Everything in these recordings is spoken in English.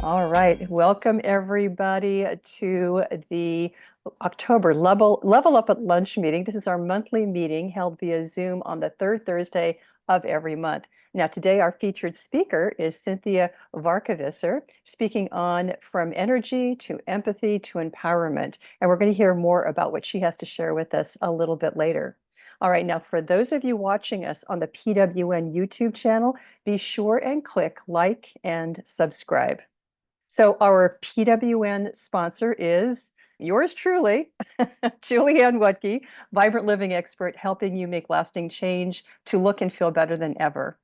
All right, welcome everybody to the October Level Up at Lunch meeting. This is our monthly meeting held via Zoom on the third Thursday of every month. Now, today our featured speaker is Cinthia Varkevisser, speaking on from energy to empathy to empowerment. And we're going to hear more about what she has to share with us a little bit later. All right, now for those of you watching us on the PWN YouTube channel, be sure and click like and subscribe. So our PWN sponsor is yours truly, Julianne Wutke, vibrant living expert, helping you make lasting change to look and feel better than ever.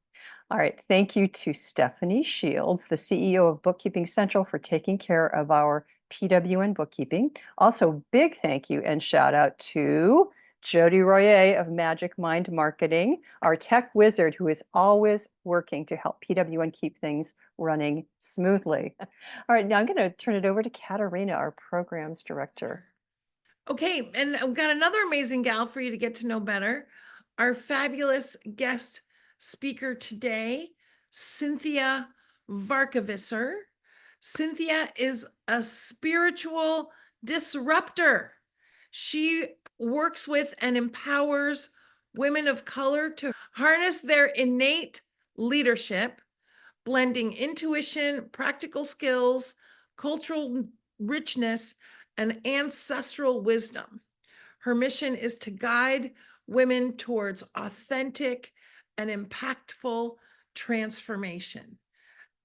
All right, thank you to Stephanie Shields, the CEO of Bookkeeping Central, for taking care of our PWN bookkeeping. Also, big thank you and shout out to Jody Royer of Magic Mind Marketing, our tech wizard who is always working to help PWN keep things running smoothly. All right, now I'm going to turn it over to Katarina, our programs director. Okay, and I've got another amazing gal for you to get to know better. Our fabulous guest speaker today, Cinthia Varkevisser. Cinthia is a spiritual disruptor. She works with and empowers women of color to harness their innate leadership, blending intuition, practical skills, cultural richness, and ancestral wisdom. Her mission is to guide women towards authentic and impactful transformation.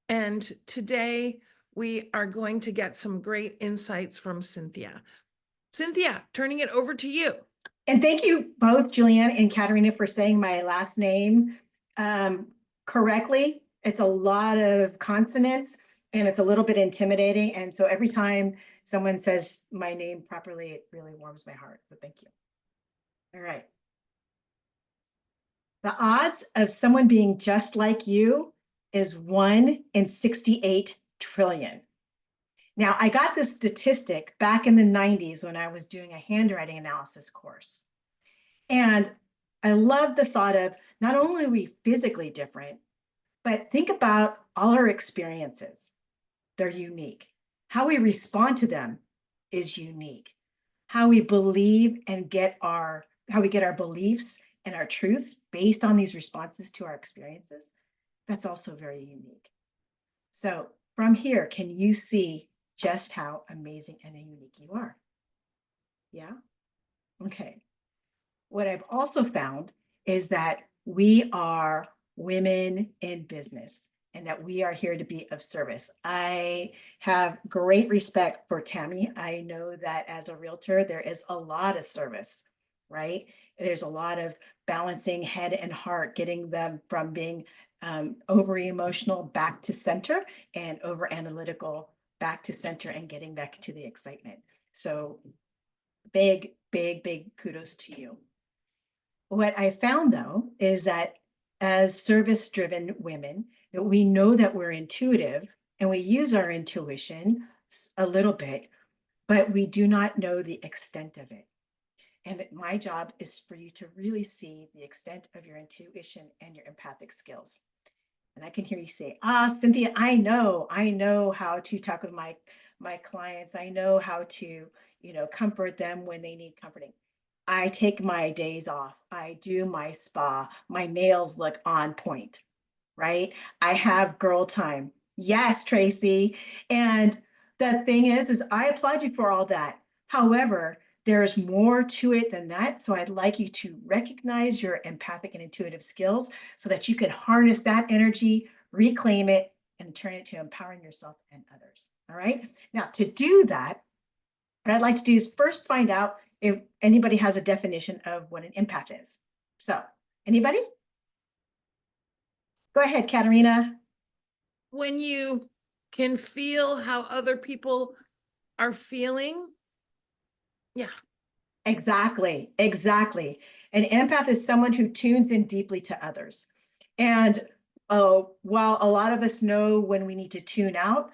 And today we are going to get some great insights from Cinthia. Cinthia, turning it over to you. And thank you both, Julianne and Katarina, for saying my last name correctly. It's a lot of consonants and it's a little bit intimidating. And so every time someone says my name properly, it really warms my heart. So thank you. All right. The odds of someone being just like you is 1 in 68 trillion. Now, I got this statistic back in the 90s when I was doing a handwriting analysis course. And I love the thought of not only are we physically different, but think about all our experiences. They're unique. How we respond to them is unique. How we believe and how we get our beliefs and our truths based on these responses to our experiences, that's also very unique. So from here, can you see just how amazing and unique you are? Yeah? Okay. What I've also found is that we are women in business and that we are here to be of service. I have great respect for Tammy. I know that as a realtor, there is a lot of service, right? There's a lot of balancing head and heart, getting them from being over emotional back to center and over analytical back to center and getting back to the excitement. So big kudos to you. What I found though is that as service-driven women, that we know that we're intuitive and we use our intuition a little bit, but we do not know the extent of it. And my job is for you to really see the extent of your intuition and your empathic skills. And I can hear you say, Cinthia, I know how to talk with my clients. I know how to, comfort them when they need comforting. I take my days off. I do my spa. My nails look on point, right? I have girl time. Yes, Tracy. And the thing is I applaud you for all that. However, there's more to it than that. So I'd like you to recognize your empathic and intuitive skills so that you can harness that energy, reclaim it, and turn it to empowering yourself and others. All right. Now, to do that, what I'd like to do is first find out if anybody has a definition of what an empath is. So, anybody? Go ahead, Katarina. When you can feel how other people are feeling. Yeah. Exactly. An empath is someone who tunes in deeply to others. And while a lot of us know when we need to tune out,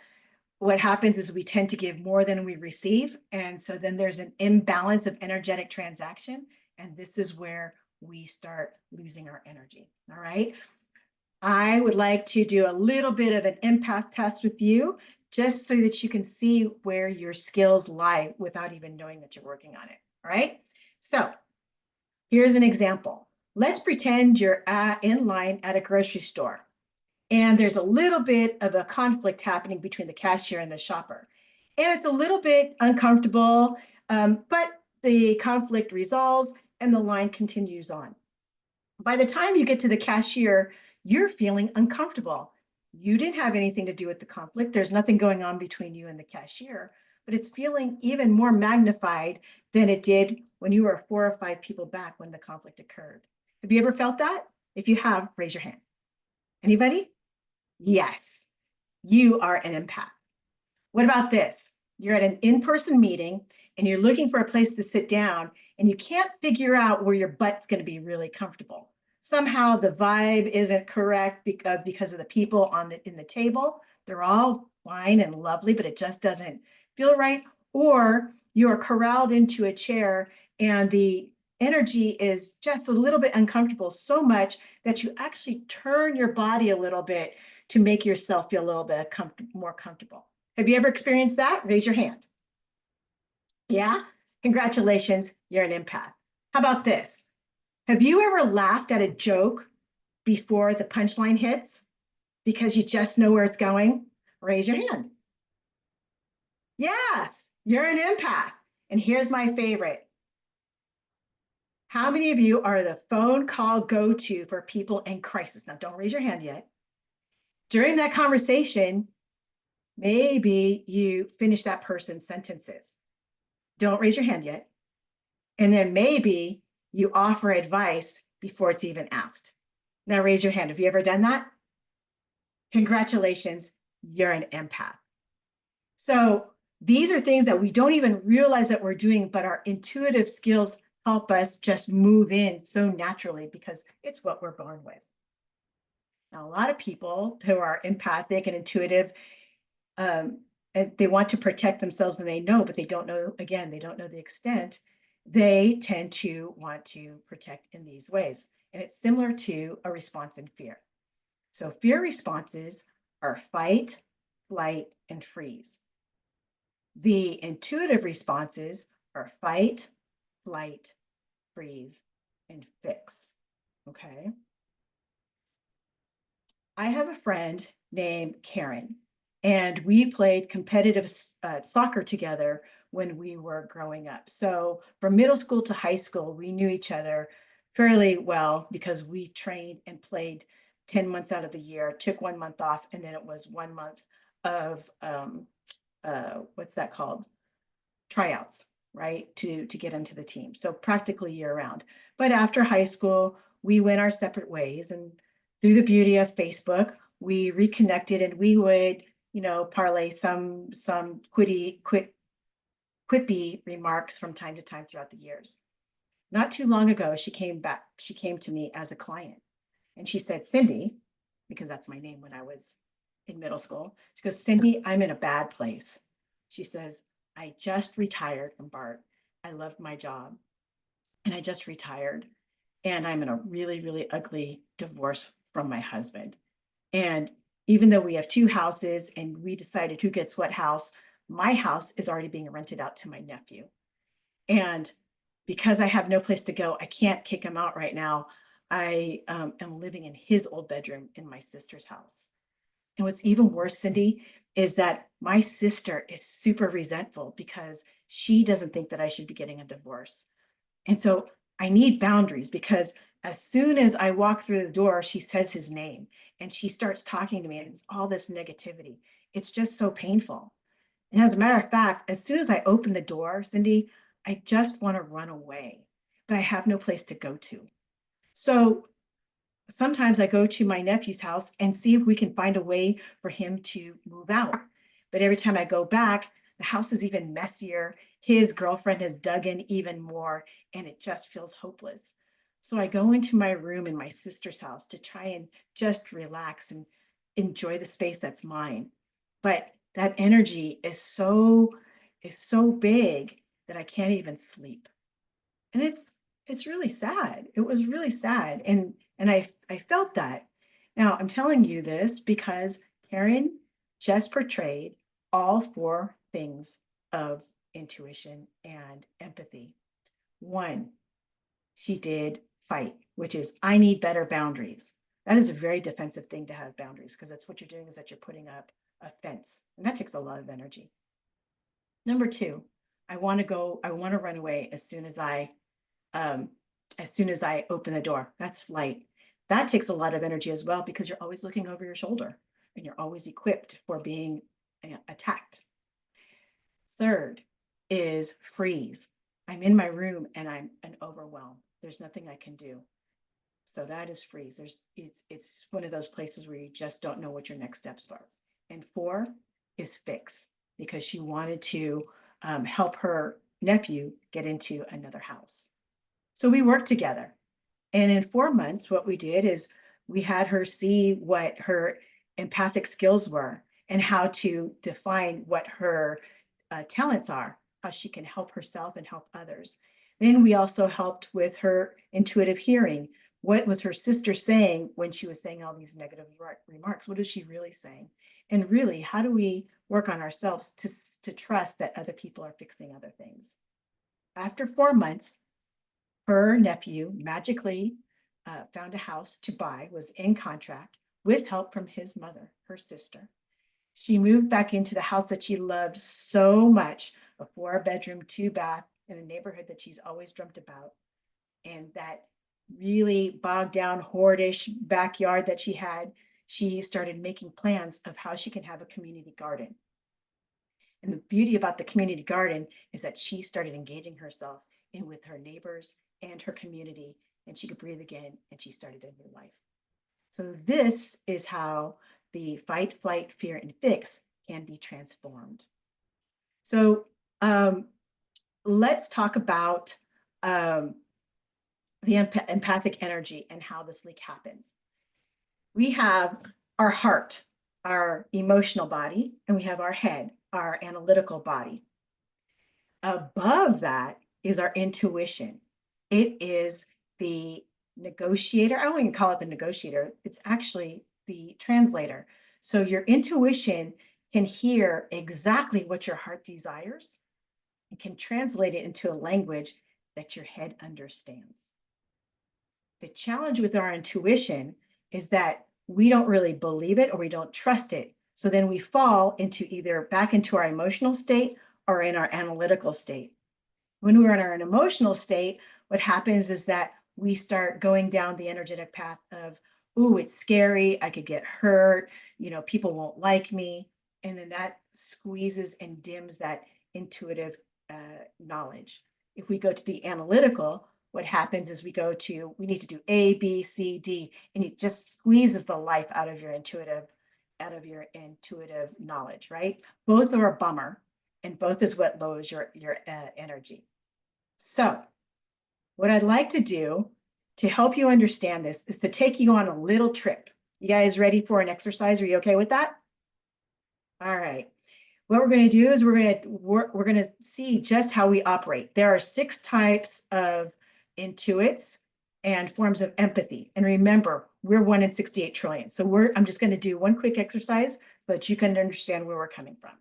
what happens is we tend to give more than we receive. And so then there's an imbalance of energetic transaction. And this is where we start losing our energy. All right. I would like to do a little bit of an empath test with you. just so that you can see where your skills lie without even knowing that you're working on it. All right. So here's an example. Let's pretend you're in line at a grocery store and there's a little bit of a conflict happening between the cashier and the shopper. And it's a little bit uncomfortable, but the conflict resolves and the line continues on. By the time you get to the cashier, you're feeling uncomfortable. You didn't have anything to do with the conflict. There's nothing going on between you and the cashier, but it's feeling even more magnified than it did when you were 4 or 5 people back when the conflict occurred. Have you ever felt that? If you have, raise your hand. Anybody? Yes, you are an empath. What about this? You're at an in-person meeting and you're looking for a place to sit down and you can't figure out where your butt's going to be really comfortable. Somehow the vibe isn't correct because of the people in the table. They're all fine and lovely, but it just doesn't feel right. Or you're corralled into a chair and the energy is just a little bit uncomfortable, so much that you actually turn your body a little bit to make yourself feel a little bit more comfortable. Have you ever experienced that? Raise your hand. Yeah? Congratulations, you're an empath. How about this? Have you ever laughed at a joke before the punchline hits because you just know where it's going? Raise your hand. Yes, you're an empath. And here's my favorite. How many of you are the phone call go-to for people in crisis? Now, don't raise your hand yet. During that conversation, maybe you finish that person's sentences. Don't raise your hand yet. And then maybe you offer advice before it's even asked. Now raise your hand. Have you ever done that? Congratulations, you're an empath. So these are things that we don't even realize that we're doing, but our intuitive skills help us just move in so naturally because it's what we're born with. Now, a lot of people who are empathic and intuitive, and they want to protect themselves and they know, but they don't know, again, they don't know the extent. They tend to want to protect in these ways. And it's similar to a response in fear. So fear responses are fight, flight, and freeze. The intuitive responses are fight, flight, freeze, and fix. Okay. I have a friend named Karen, and we played competitive soccer together when we were growing up. So from middle school to high school, we knew each other fairly well because we trained and played 10 months out of the year, took 1 month off, and then it was 1 month of what's that called? Tryouts, right? To get into the team. So practically year round. But after high school, we went our separate ways, and through the beauty of Facebook, we reconnected and we would, parlay some quippy remarks from time to time throughout the years. Not too long ago, she came to me as a client and she said, Cindy, because that's my name when I was in middle school. She goes, Cindy, I'm in a bad place. She says, I just retired from BART. I loved my job and I just retired and I'm in a really, really ugly divorce from my husband. And even though we have 2 houses and we decided who gets what house, my house is already being rented out to my nephew. And because I have no place to go, I can't kick him out right now. I am living in his old bedroom in my sister's house. And what's even worse, Cindy, is that my sister is super resentful because she doesn't think that I should be getting a divorce. And so I need boundaries because as soon as I walk through the door, she says his name and she starts talking to me and it's all this negativity. It's just so painful. And as a matter of fact, as soon as I open the door, Cindy, I just want to run away, but I have no place to go to. So sometimes I go to my nephew's house and see if we can find a way for him to move out. But every time I go back, the house is even messier. His girlfriend has dug in even more, and it just feels hopeless. So I go into my room in my sister's house to try and just relax and enjoy the space that's mine. But that energy is so big that I can't even sleep. And it's really sad. It was really sad. And I felt that. Now I'm telling you this because Karen just portrayed all four things of intuition and empathy. One, she did fight, which is I need better boundaries. That is a very defensive thing to have boundaries, because that's what you're doing, is that you're putting up a fence, and that takes a lot of energy. Number two, I want to run away um, as soon as I open the door. That's flight. That takes a lot of energy as well, because you're always looking over your shoulder and you're always equipped for being attacked. Third is freeze. I'm in my room and I'm an overwhelm. There's nothing I can do. So that is freeze. It's one of those places where you just don't know what your next steps are. And four is fix, because she wanted to help her nephew get into another house. So we worked together. And in 4 months, what we did is we had her see what her empathic skills were and how to define what her talents are, how she can help herself and help others. Then we also helped with her intuitive hearing. What was her sister saying when she was saying all these negative remarks? What is she really saying? And really, how do we work on ourselves to trust that other people are fixing other things? After 4 months, her nephew magically found a house to buy, was in contract with help from his mother, her sister. She moved back into the house that she loved so much, a 4-bedroom, 2-bath in the neighborhood that she's always dreamt about. And that really bogged down, hoardish backyard that she had, she started making plans of how she can have a community garden. And the beauty about the community garden is that she started engaging herself in with her neighbors and her community, and she could breathe again, and she started a new life. So this is how the fight, flight, fear, and fix can be transformed. So let's talk about the empathic energy and how this leak happens. We have our heart, our emotional body, and we have our head, our analytical body. Above that is our intuition. It is the negotiator. I won't even call it the negotiator. It's actually the translator. So your intuition can hear exactly what your heart desires and can translate it into a language that your head understands. The challenge with our intuition is that we don't really believe it or we don't trust it. So then we fall into either back into our emotional state or in our analytical state. When we're in our emotional state, what happens is that we start going down the energetic path of, ooh, it's scary, I could get hurt, people won't like me. And then that squeezes and dims that intuitive knowledge. If we go to the analytical, what happens is we need to do A, B, C, D, and it just squeezes the life out of your intuitive knowledge, right? Both are a bummer, and both is what lowers your energy. So what I'd like to do to help you understand this is to take you on a little trip. You guys ready for an exercise? Are you okay with that? All right. What we're going to do is we're going to see just how we operate. There are 6 types of intuits and forms of empathy. And remember, we're 1 in 68 trillion. So I'm just going to do one quick exercise so that you can understand where we're coming from.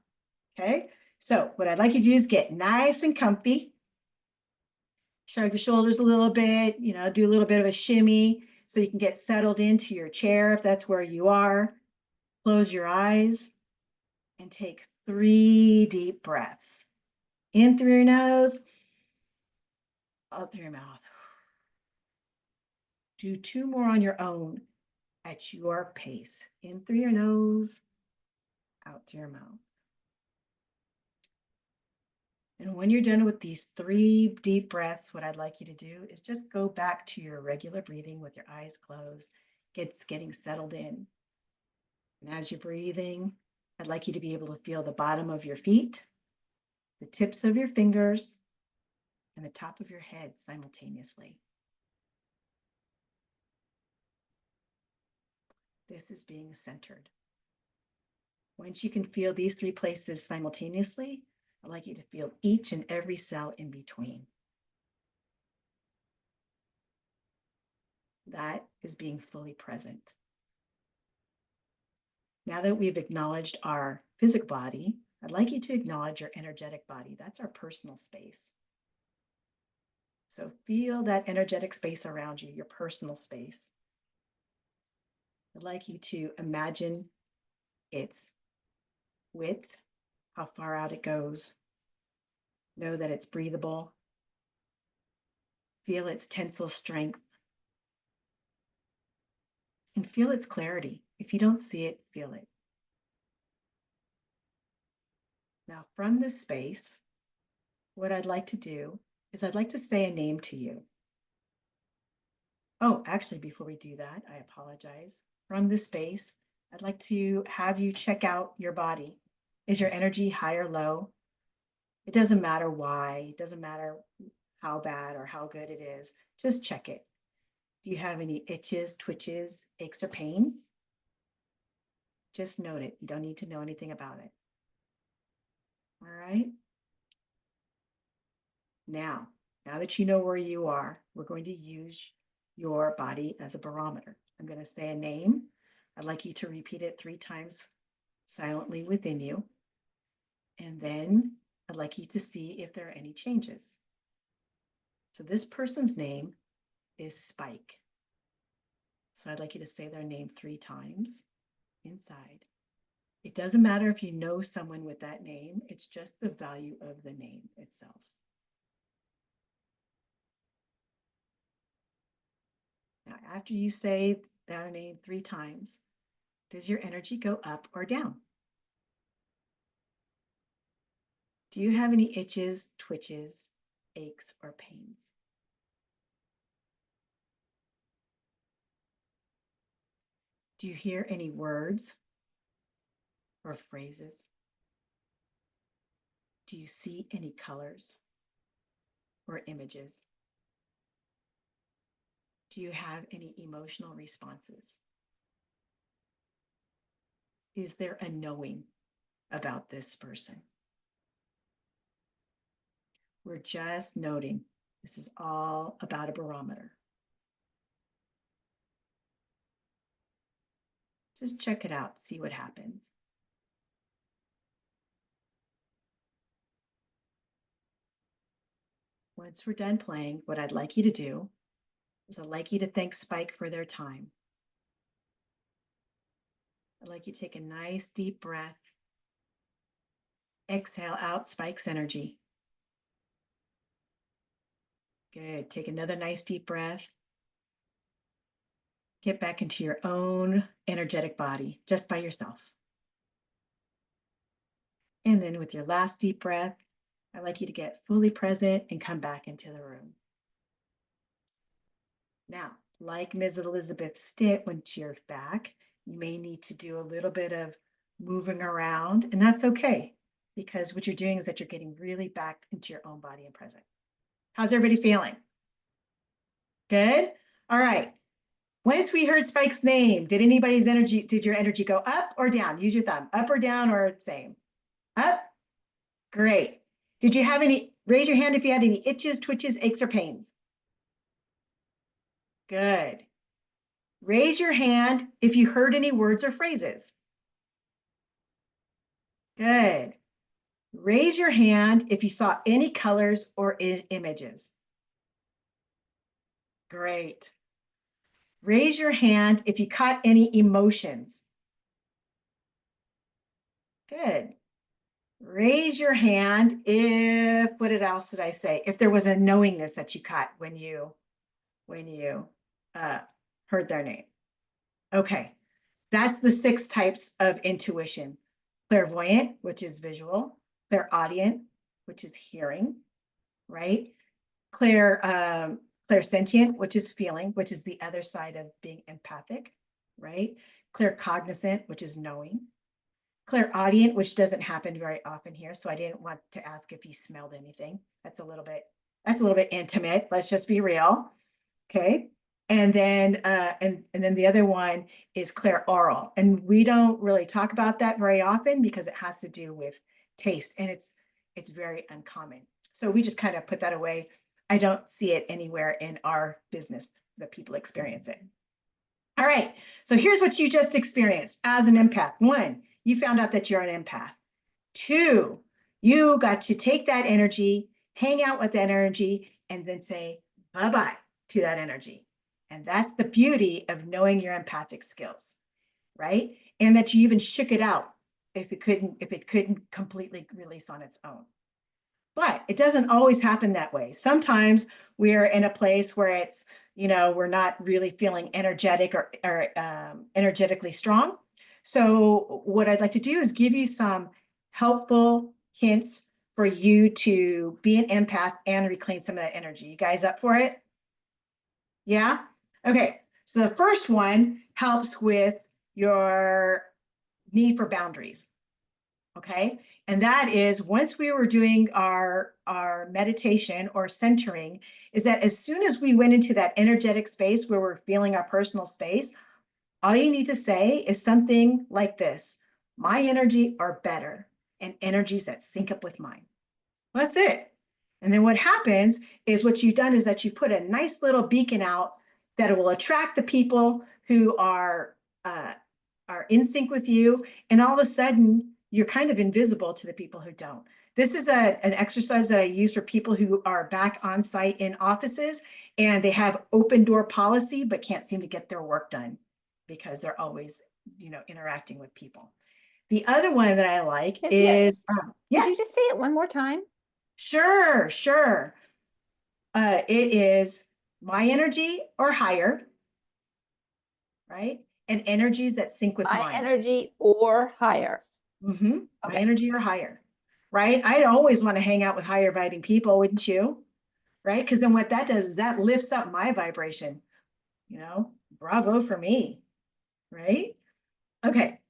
Okay. So what I'd like you to do is get nice and comfy. Shrug your shoulders a little bit, do a little bit of a shimmy so you can get settled into your chair if that's where you are. Close your eyes and take 3 deep breaths. In through your nose, out through your mouth. Do 2 more on your own at your pace. In through your nose, out through your mouth. And when you're done with these 3 deep breaths, what I'd like you to do is just go back to your regular breathing with your eyes closed, getting settled in. And as you're breathing, I'd like you to be able to feel the bottom of your feet, the tips of your fingers, and the top of your head simultaneously. This is being centered. Once you can feel these 3 places simultaneously, I'd like you to feel each and every cell in between. That is being fully present. Now that we've acknowledged our physical body, I'd like you to acknowledge your energetic body. That's our personal space. So feel that energetic space around you, your personal space. I'd like you to imagine its width, how far out it goes. Know that it's breathable. Feel its tensile strength. And feel its clarity. If you don't see it, feel it. Now, from this space, what I'd like to do is I'd like to say a name to you. Oh, actually, before we do that, I apologize. From this space, I'd like to have you check out your body. Is your energy high or low? It doesn't matter why. It doesn't matter how bad or how good it is. Just check it. Do you have any itches, twitches, aches, or pains? Just note it. You don't need to know anything about it. All right. Now that you know where you are, we're going to use your body as a barometer. I'm going to say a name. I'd like you to repeat it 3 times silently within you. And then I'd like you to see if there are any changes. So this person's name is Spike. So I'd like you to say their name 3 times inside. It doesn't matter if you know someone with that name. It's just the value of the name itself. Now, after you say their name 3 times, does your energy go up or down? Do you have any itches, twitches, aches, or pains? Do you hear any words or phrases? Do you see any colors or images? Do you have any emotional responses? Is there a knowing about this person? We're just noting. This is all about a barometer. Just check it out, see what happens. Once we're done playing, what I'd like you to do is I'd like you to thank Spike for their time. I'd like you to take a nice deep breath. Exhale out Spike's energy. Good. Take another nice deep breath. Get back into your own energetic body, just by yourself. And then with your last deep breath, I'd like you to get fully present and come back into the room. Now, like Ms. Elizabeth Stitt, when you're back, you may need to do a little bit of moving around, and that's okay, because what you're doing is that you're getting really back into your own body and present. How's everybody feeling? Good? All right. Once we heard Spike's name, did your energy go up or down? Use your thumb. Up or down or same? Up? Great. Did you have any, raise your hand if you had any itches, twitches, aches, or pains. Good. Raise your hand if you heard any words or phrases. Good. Raise your hand if you saw any colors or images. Great. Raise your hand if you caught any emotions. Good. Raise your hand if, what else did I say? If there was a knowingness that you caught when you heard their name. Okay, that's the 6 types of intuition. Clairvoyant, which is visual. Clairaudient, which is hearing, right? Clairsentient, which is feeling, which is the other side of being empathic, right? Claircognizant, which is knowing. Clairaudient, which doesn't happen very often here, so I didn't want to ask if you smelled anything. That's a little bit intimate. Let's just be real, okay? And then and then the other one is clairaural, and we don't really talk about that very often because it has to do with taste, and it's very uncommon. So we just kind of put that away. I don't see it anywhere in our business that people experience it. All right, so here's what you just experienced as an empath. 1, you found out that you're an empath. 2, you got to take that energy, hang out with that energy, and then say bye-bye to that energy. And that's the beauty of knowing your empathic skills, right? And that you even shook it out if it couldn't completely release on its own. But it doesn't always happen that way. Sometimes we're in a place where it's, we're not really feeling energetic or energetically strong. So what I'd like to do is give you some helpful hints for you to be an empath and reclaim some of that energy. You guys up for it? Yeah? Okay. So the first one helps with your need for boundaries. Okay. And that is, once we were doing our meditation or centering, is that as soon as we went into that energetic space where we're feeling our personal space, all you need to say is something like this: my energy are better, and energies that sync up with mine. That's it. And then what happens is, what you've done is that you put a nice little beacon out that will attract the people who are in sync with you. And all of a sudden, you're kind of invisible to the people who don't. This is an exercise that I use for people who are back on site in offices and they have open door policy, but can't seem to get their work done because they're always, interacting with people. The other one that I like is, yes. Could you just say it one more time? Sure. It is my energy or higher, right? And energies that sync with My mine. energy or higher. Mm-hmm. My Okay. energy or higher, right? I'd always want to hang out with higher vibing people, wouldn't you? Right? Because then what that does is that lifts up my vibration. Bravo for me, right? Okay.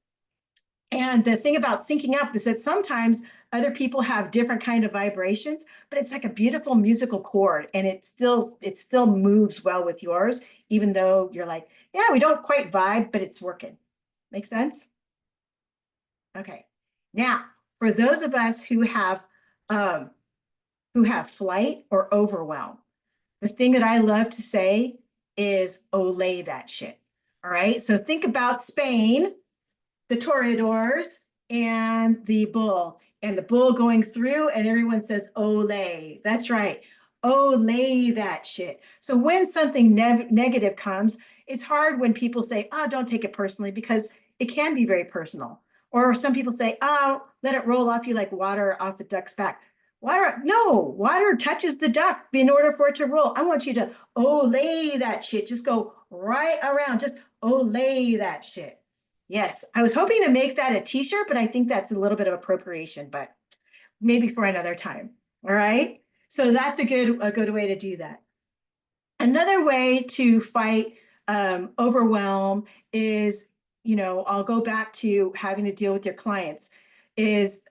And the thing about syncing up is that sometimes other people have different kind of vibrations, but it's like a beautiful musical chord, and it still moves well with yours, even though you're like, yeah, we don't quite vibe, but it's working. Make sense? Okay. Now, for those of us who have flight or overwhelm, the thing that I love to say is "Olay that shit." All right. So think about Spain, the toreadors, and the bull going through, and everyone says "Olay." That's right. Olay that shit. So when something negative comes, it's hard when people say, "Oh, don't take it personally," because it can be very personal. Or some people say, "Oh, let it roll off you like water off a duck's back." Water touches the duck in order for it to roll. I want you to olay that shit. Just go right around. Just olay that shit. Yes, I was hoping to make that a t-shirt, but I think that's a little bit of appropriation, but maybe for another time. All right. So that's a good way to do that. Another way to fight overwhelm is, I'll go back to having to deal with your clients, is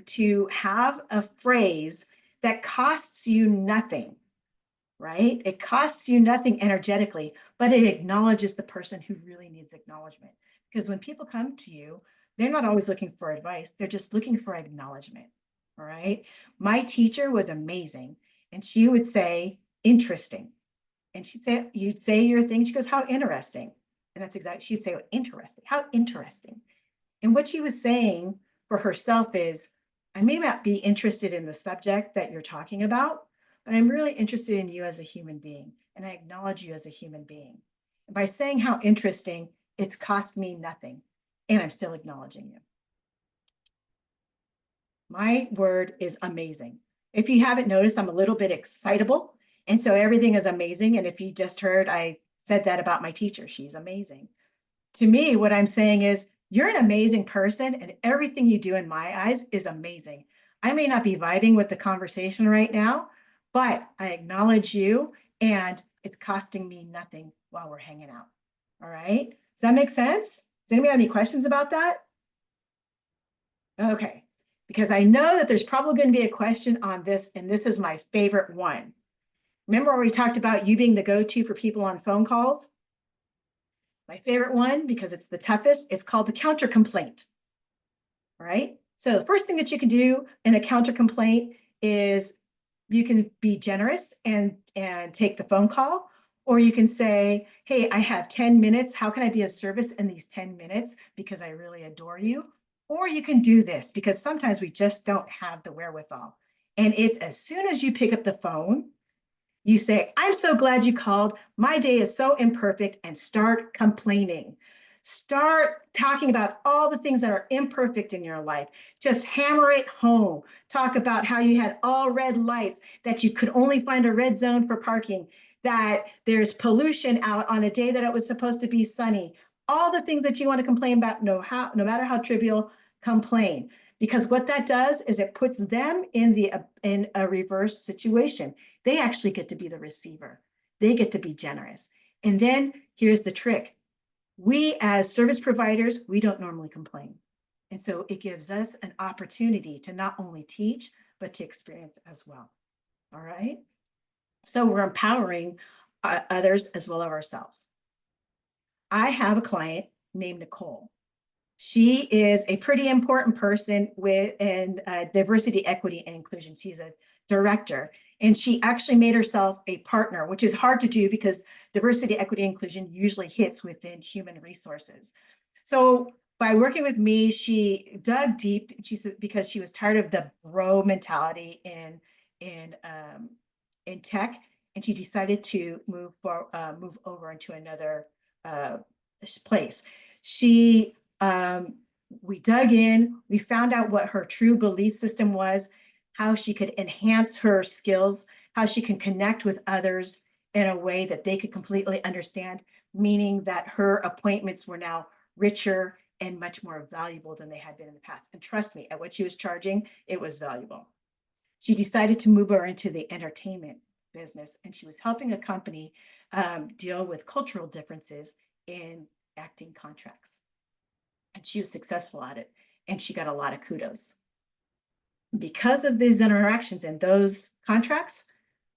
to have a phrase that costs you nothing, right? It costs you nothing energetically, but it acknowledges the person who really needs acknowledgement. Because when people come to you, they're not always looking for advice. They're just looking for acknowledgement. All right. My teacher was amazing. And she would say, interesting. And you'd say your thing. She goes, how interesting. And that's exactly, she'd say, interesting. How interesting. And what she was saying for herself is, I may not be interested in the subject that you're talking about, but I'm really interested in you as a human being. And I acknowledge you as a human being. And by saying how interesting, it's cost me nothing. And I'm still acknowledging you. My word is amazing. If you haven't noticed, I'm a little bit excitable. And so everything is amazing. And if you just heard, I said that about my teacher. She's amazing. To me, what I'm saying is, you're an amazing person, and everything you do in my eyes is amazing. I may not be vibing with the conversation right now, but I acknowledge you, and it's costing me nothing while we're hanging out. All right. Does that make sense? Does anybody have any questions about that? Okay. Because I know that there's probably going to be a question on this, and this is my favorite one. Remember where we talked about you being the go-to for people on phone calls? My favorite one, because it's the toughest, it's called the counter complaint. All right. So the first thing that you can do in a counter complaint is you can be generous and take the phone call, or you can say, hey, I have 10 minutes. How can I be of service in these 10 minutes? Because I really adore you. Or you can do this, because sometimes we just don't have the wherewithal. And it's as soon as you pick up the phone, you say, I'm so glad you called. My day is so imperfect, and start complaining. Start talking about all the things that are imperfect in your life. Just hammer it home. Talk about how you had all red lights, that you could only find a red zone for parking, that there's pollution out on a day that it was supposed to be sunny. All the things that you want to complain about, no matter how trivial, complain. Because what that does is it puts them in a reverse situation. They actually get to be the receiver. They get to be generous. And then here's the trick. We as service providers, we don't normally complain. And so it gives us an opportunity to not only teach, but to experience as well. All right. So we're empowering others as well as ourselves. I have a client named Nicole. She is a pretty important person in diversity, equity, and inclusion. She's a director, and she actually made herself a partner, which is hard to do because diversity, equity, and inclusion usually hits within human resources. So by working with me, she dug deep. She said, because she was tired of the bro mentality in tech, and she decided to move over into another place. We dug in, we found out what her true belief system was, how she could enhance her skills, how she can connect with others in a way that they could completely understand, meaning that her appointments were now richer and much more valuable than they had been in the past. And trust me, at what she was charging, it was valuable. She decided to move her into the entertainment business, and she was helping a company deal with cultural differences in acting contracts. And she was successful at it, and she got a lot of kudos. Because of these interactions and those contracts,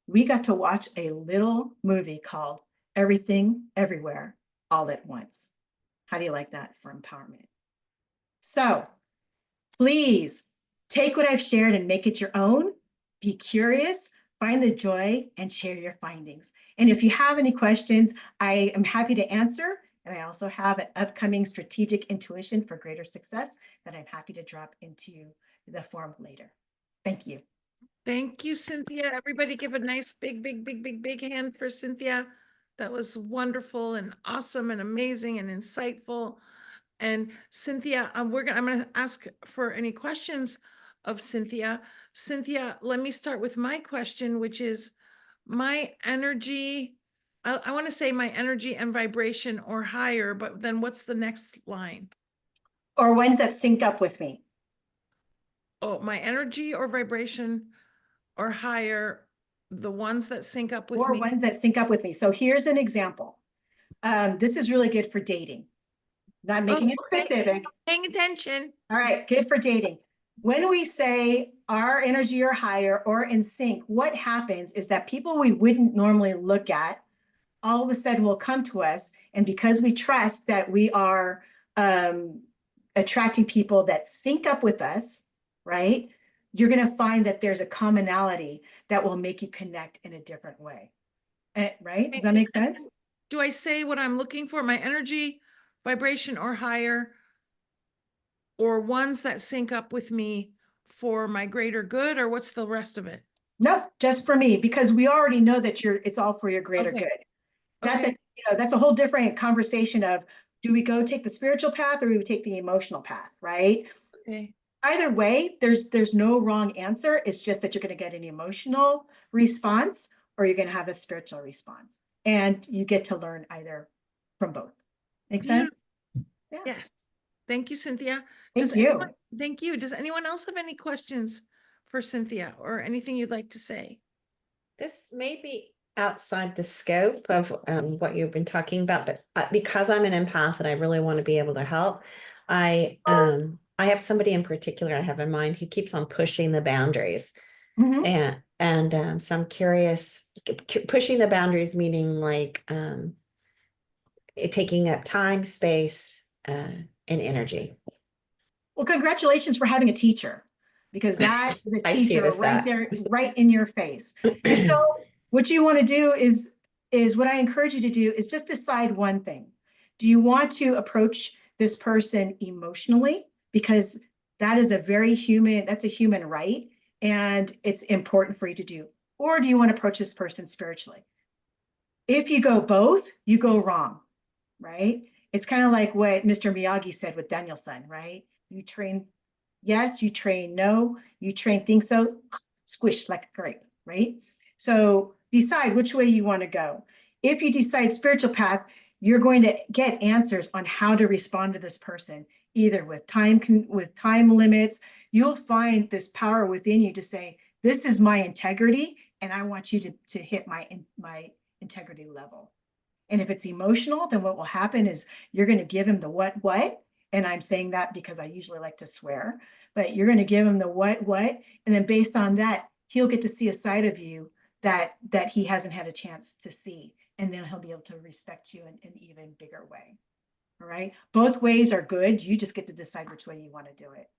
we got to watch a little movie called Everything, Everywhere, All at Once. How do you like that for empowerment? So please take what I've shared and make it your own. Be curious, find the joy, and share your findings. And if you have any questions, I am happy to answer. And I also have an upcoming strategic intuition for greater success that I'm happy to drop into the forum later. Thank you. Thank you, Cinthia. Everybody give a nice big hand for Cinthia. That was wonderful and awesome and amazing and insightful. And Cinthia, I'm going to ask for any questions of Cinthia. Cinthia, let me start with my question, which is my energy. I want to say my energy and vibration or higher, but then what's the next line? Or ones that sync up with me. Oh, my energy or vibration or higher, the ones that sync up with Or me. ones that sync up with me. So here's an example. This is really good for dating. Not making it specific. Paying attention. All right, good for dating. When we say our energy or higher or in sync, what happens is that people we wouldn't normally look at all of a sudden will come to us. And because we trust that we are attracting people that sync up with us, right? You're going to find that there's a commonality that will make you connect in a different way. Right? Does that make sense? Do I say what I'm looking for? My energy, vibration or higher, or ones that sync up with me for my greater good, or what's the rest of it? Nope, just for me, because we already know that it's all for your greater good. That's that's a whole different conversation of, do we go take the spiritual path or do we take the emotional path, right? Okay. Either way, there's no wrong answer. It's just that you're going to get an emotional response or you're going to have a spiritual response. And you get to learn either from both. Make sense? Yeah. Yes. Thank you, Cinthia. Thank you. Thank you. Does anyone else have any questions for Cinthia or anything you'd like to say? This may be outside the scope of what you've been talking about, but because I'm an empath and I really want to be able to help, I have somebody in particular I have in mind who keeps on pushing the boundaries. Mm-hmm. And so I'm curious, pushing the boundaries meaning like taking up time, space, and energy. Well, congratulations for having a teacher, because that is a I see teacher it as right that. there, right in your face. And so what you want to do is what I encourage you to do is just decide one thing. Do you want to approach this person emotionally, because that is that's a human right. And it's important for you to do. Or do you want to approach this person spiritually? If you go both, you go wrong, right? It's kind of like what Mr. Miyagi said with Danielson, right? You train yes, you train no, you train think so, squish like a grape, right? So decide which way you want to go. If you decide spiritual path, you're going to get answers on how to respond to this person, either with time limits. You'll find this power within you to say, this is my integrity, and I want you to hit my integrity level. And if it's emotional, then what will happen is you're going to give him the what, and I'm saying that because I usually like to swear, but you're going to give him the what, and then based on that, he'll get to see a side of you that he hasn't had a chance to see. And then he'll be able to respect you in an even bigger way. All right. Both ways are good. You just get to decide which way you want to do it.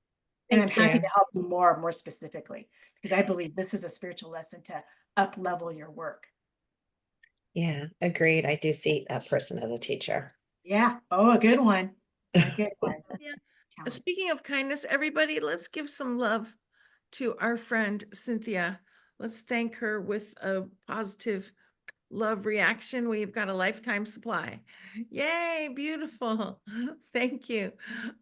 And I'm happy to help you more specifically, because I believe this is a spiritual lesson to up level your work. Yeah, agreed. I do see that person as a teacher. Yeah. Oh, a good one. A good one. Yeah. Speaking of kindness, everybody, let's give some love to our friend Cinthia. Let's thank her with a positive love reaction. We've got a lifetime supply. Yay, beautiful. Thank you.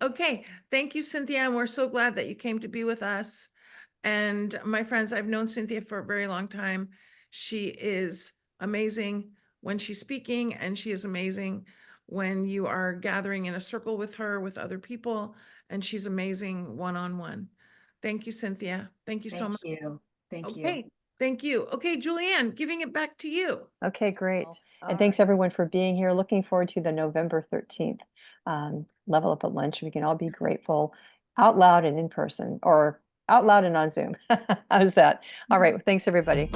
Okay, thank you, Cinthia. And we're so glad that you came to be with us. And my friends, I've known Cinthia for a very long time. She is amazing when she's speaking, and she is amazing when you are gathering in a circle with her, with other people, and she's amazing one-on-one. Thank you, Cinthia. Thank you so much. Thank you. Thank you. Okay, thank you. Okay, Julianne, giving it back to you. Okay, great. All And thanks right. everyone for being here. Looking forward to the November 13th Level Up at Lunch. We can all be grateful out loud and in person, or out loud and on Zoom. How's that? All right. Well, thanks everybody.